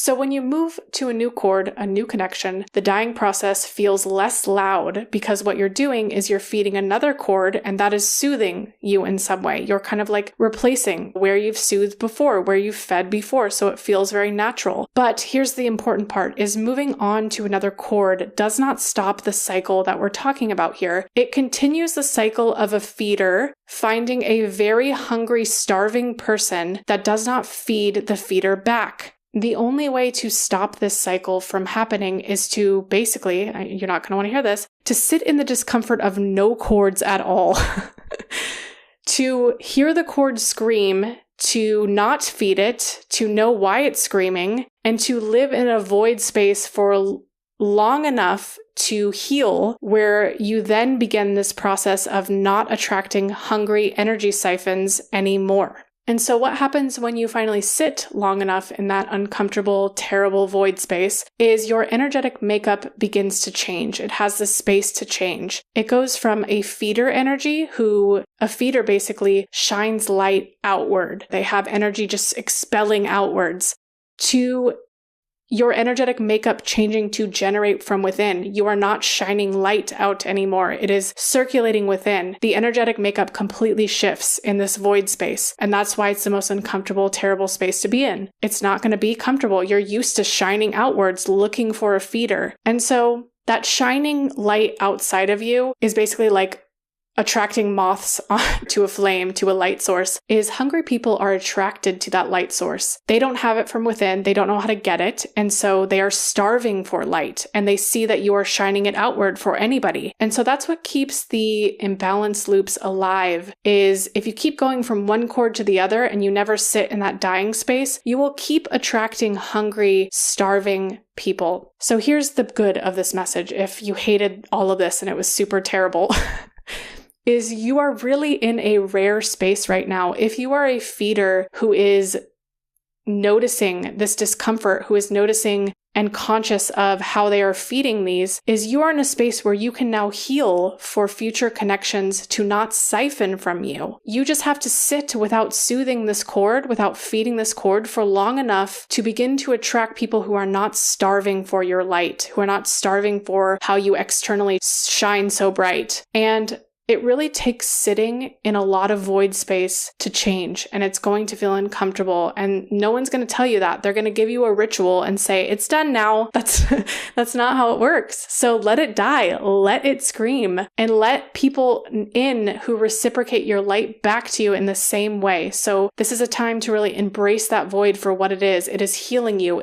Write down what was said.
So when you move to a new cord, a new connection, the dying process feels less loud because what you're doing is you're feeding another cord, and that is soothing you in some way. You're kind of like replacing where you've soothed before, where you've fed before, so it feels very natural. But here's the important part, is moving on to another cord does not stop the cycle that we're talking about here. It continues the cycle of a feeder finding a very hungry, starving person that does not feed the feeder back. The only way to stop this cycle from happening is to basically, you're not going to want to hear this, to sit in the discomfort of no cords at all. To hear the cord scream, to not feed it, to know why it's screaming, and to live in a void space for long enough to heal, where you then begin this process of not attracting hungry energy siphons anymore. And so what happens when you finally sit long enough in that uncomfortable, terrible void space is your energetic makeup begins to change. It has the space to change. It goes from a feeder energy, a feeder basically shines light outward. They have energy just expelling outwards, to your energetic makeup changing to generate from within. You are not shining light out anymore. It is circulating within. The energetic makeup completely shifts in this void space. And that's why it's the most uncomfortable, terrible space to be in. It's not going to be comfortable. You're used to shining outwards, looking for a feeder. And so that shining light outside of you is basically like attracting moths to a flame, to a light source, is hungry people are attracted to that light source. They don't have it from within. They don't know how to get it. And so they are starving for light, and they see that you are shining it outward for anybody. And so that's what keeps the imbalanced loops alive, is if you keep going from one cord to the other and you never sit in that dying space, you will keep attracting hungry, starving people. So here's the good of this message. If you hated all of this and it was super terrible, is you are really in a rare space right now. If you are a feeder who is noticing this discomfort, who is noticing and conscious of how they are feeding these, is you are in a space where you can now heal for future connections to not siphon from you. You just have to sit without soothing this cord, without feeding this cord for long enough to begin to attract people who are not starving for your light, who are not starving for how you externally shine so bright. And it really takes sitting in a lot of void space to change, and it's going to feel uncomfortable, and no one's going to tell you that. They're going to give you a ritual and say, it's done now. That's not how it works. So let it die, let it scream, and let people in who reciprocate your light back to you in the same way. So this is a time to really embrace that void for what it is. It is healing you.